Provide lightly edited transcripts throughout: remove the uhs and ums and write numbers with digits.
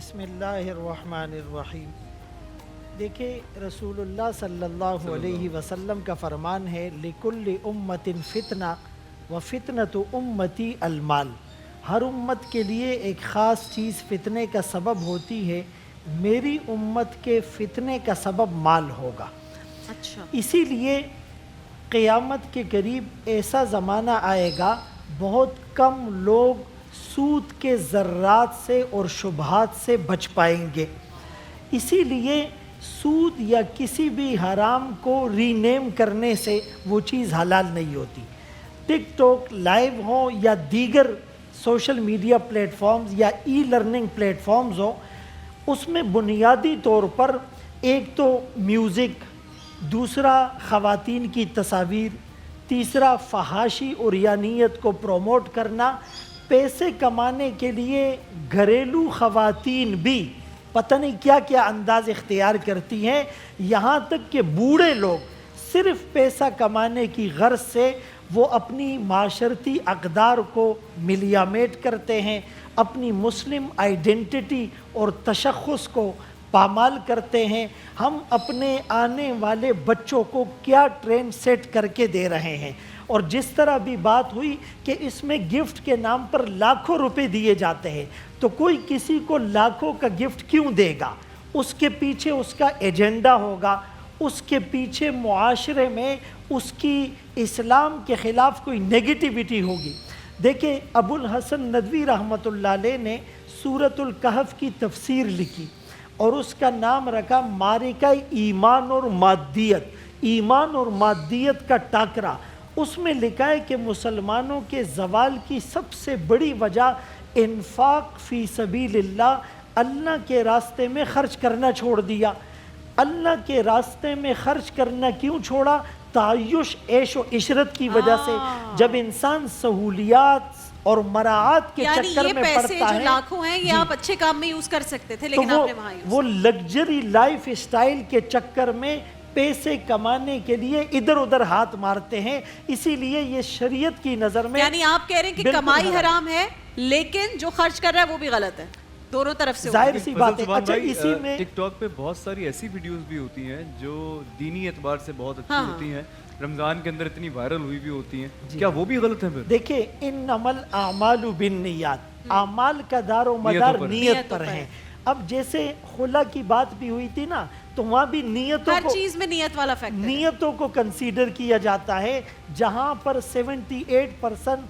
بسم اللہ الرحمن الرحیم۔ دیکھیں رسول اللہ صلی اللہ علیہ وسلم کا فرمان ہے لِكُلِّ أُمَّةٍ فِتْنَةٌ وَفِتْنَةُ أُمَّتِي المال۔ ہر امت کے لیے ایک خاص چیز فتنے کا سبب ہوتی ہے، میری امت کے فتنے کا سبب مال ہوگا۔ اچھا، اسی لیے قیامت کے قریب ایسا زمانہ آئے گا بہت کم لوگ سود کے ذرات سے اور شبہات سے بچ پائیں گے۔ اسی لیے سود یا کسی بھی حرام کو ری نیم کرنے سے وہ چیز حلال نہیں ہوتی۔ ٹک ٹاک لائیو ہو یا دیگر سوشل میڈیا پلیٹ فارمز یا ای لرننگ پلیٹ فارمز ہو، اس میں بنیادی طور پر ایک تو میوزک، دوسرا خواتین کی تصاویر، تیسرا فحاشی اور یانیت کو پروموٹ کرنا۔ پیسے کمانے کے لیے گھریلو خواتین بھی پتہ نہیں کیا کیا انداز اختیار کرتی ہیں، یہاں تک کہ بوڑھے لوگ صرف پیسہ کمانے کی غرض سے وہ اپنی معاشرتی اقدار کو ملیامیٹ کرتے ہیں، اپنی مسلم آئیڈینٹی اور تشخص کو پامال کرتے ہیں۔ ہم اپنے آنے والے بچوں کو کیا ٹرینڈ سیٹ کر کے دے رہے ہیں، اور جس طرح بھی بات ہوئی کہ اس میں گفٹ کے نام پر لاکھوں روپے دیے جاتے ہیں، تو کوئی کسی کو لاکھوں کا گفٹ کیوں دے گا؟ اس کے پیچھے اس کا ایجنڈا ہوگا، اس کے پیچھے معاشرے میں اس کی اسلام کے خلاف کوئی نیگیٹیوٹی ہوگی۔ دیکھیں ابو الحسن ندوی رحمۃ اللہ علیہ نے سورۃ الکہف کی تفسیر لکھی اور اس کا نام رکھا معرکہ ایمان اور مادیت، ایمان اور مادیت کا ٹاکرا۔ اس میں لکھا ہے کہ مسلمانوں کے زوال کی سب سے بڑی وجہ انفاق فی سبیل اللہ، اللہ کے راستے میں خرچ کرنا چھوڑ دیا۔ اللہ کے راستے میں خرچ کرنا کیوں چھوڑا؟ تعیش، عیش و عشرت کی وجہ سے۔ جب انسان سہولیات اور مراعات کے چکر میں پڑتا ہے، پیسے جو لاکھوں ہیں یہ آپ اچھے کام میں یوز کر سکتے تھے، لیکن آپ نے وہاں وہ لگژری لائف اسٹائل کے چکر میں پیسے کمانے کے لیے ادھر ادھر ہاتھ مارتے ہیں۔ اسی لیے یہ شریعت کی نظر میں، یعنی آپ کہہ رہے ہیں کہ کمائی حرام ہے لیکن جو خرچ کر رہا ہے وہ بھی غلط ہے، دونوں طرف سے ظاہر سی بات ہے۔ اچھا اسی میں ٹک ٹاک پہ بہت ساری ایسی ویڈیوز بھی ہوتی ہیں جو دینی اعتبار سے بہت اچھی ہوتی ہیں، رمضان کے اندر اتنی وائرل ہوئی بھی ہوتی ہیں، کیا وہ بھی غلط ہیں پھر؟ دیکھیں انما الاعمال بالنیات، اعمال کا دار و مدار نیت پر ہے۔ اب جیسے خلا کی بات بھی ہوئی تھی نا، تو وہاں بھی نیتوں ہر کو، چیز میں نیت والا فیکٹر ہے، نیتوں کو کنسیڈر کیا جاتا ہے۔ جہاں پر 78%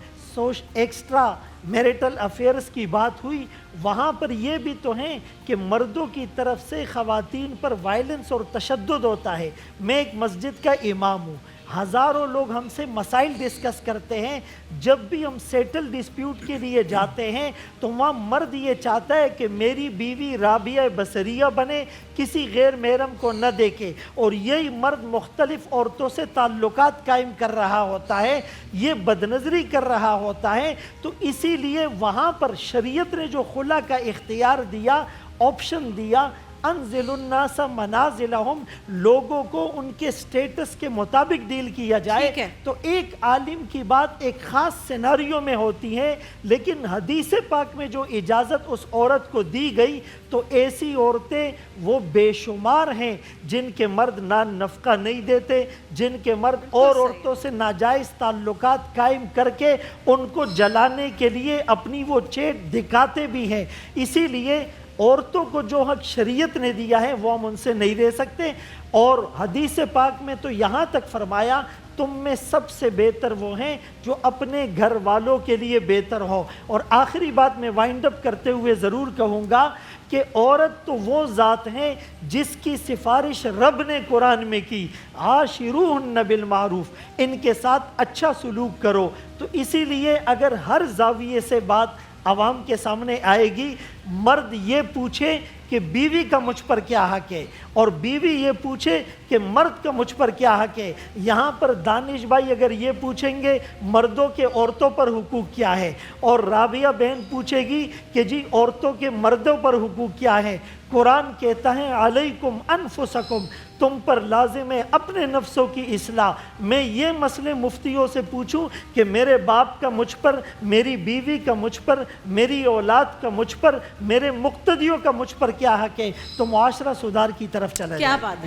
ایکسٹرا میریٹل افیئرز کی بات ہوئی، وہاں پر یہ بھی تو ہیں کہ مردوں کی طرف سے خواتین پر وائلنس اور تشدد ہوتا ہے۔ میں ایک مسجد کا امام ہوں، ہزاروں لوگ ہم سے مسائل ڈسکس کرتے ہیں۔ جب بھی ہم سیٹل ڈسپیوٹ کے لیے جاتے ہیں تو وہاں مرد یہ چاہتا ہے کہ میری بیوی رابعہ بصریہ بنے، کسی غیر محرم کو نہ دیکھے، اور یہی مرد مختلف عورتوں سے تعلقات قائم کر رہا ہوتا ہے، یہ بدنظری کر رہا ہوتا ہے۔ تو اسی لیے وہاں پر شریعت نے جو خلا کا اختیار دیا، آپشن دیا، انزل الناس منازلہم، لوگوں کو ان کے سٹیٹس کے مطابق ڈیل کیا جائے، تو ایک عالم کی بات ایک خاص سیناریو میں ہوتی ہے، لیکن حدیث پاک میں جو اجازت اس عورت کو دی گئی، تو ایسی عورتیں وہ بے شمار ہیں جن کے مرد نان نفقہ نہیں دیتے، جن کے مرد اور عورتوں سے ناجائز تعلقات قائم کر کے ان کو جلانے کے لیے اپنی وہ چیٹ دکھاتے بھی ہیں۔ اسی لیے عورتوں کو جو حق شریعت نے دیا ہے وہ ہم ان سے نہیں لے سکتے۔ اور حدیث پاک میں تو یہاں تک فرمایا تم میں سب سے بہتر وہ ہیں جو اپنے گھر والوں کے لیے بہتر ہو۔ اور آخری بات میں وائنڈ اپ کرتے ہوئے ضرور کہوں گا کہ عورت تو وہ ذات ہیں جس کی سفارش رب نے قرآن میں کی، عاشروہن بالمعروف، ان کے ساتھ اچھا سلوک کرو۔ تو اسی لیے اگر ہر زاویے سے بات عوام کے سامنے آئے گی، مرد یہ پوچھے کہ بیوی کا مجھ پر کیا حق ہے، اور بیوی یہ پوچھے کہ مرد کا مجھ پر کیا حق ہے۔ یہاں پر دانش بھائی اگر یہ پوچھیں گے مردوں کے عورتوں پر حقوق کیا ہے، اور رابعہ بہن پوچھے گی کہ جی عورتوں کے مردوں پر حقوق کیا ہے، قرآن کہتا ہے علیکم انفسکم، تم پر لازم ہے اپنے نفسوں کی اصلاح. میں یہ مسئلے مفتیوں سے پوچھوں کہ میرے باپ کا مجھ پر, میری بیوی کا مجھ پر, میری اولاد کا مجھ پر, میرے مقتدیوں کا مجھ پر کیا حق ہے, تو معاشرہ سدھار کی طرف چلا کیا جائے. بات ہے.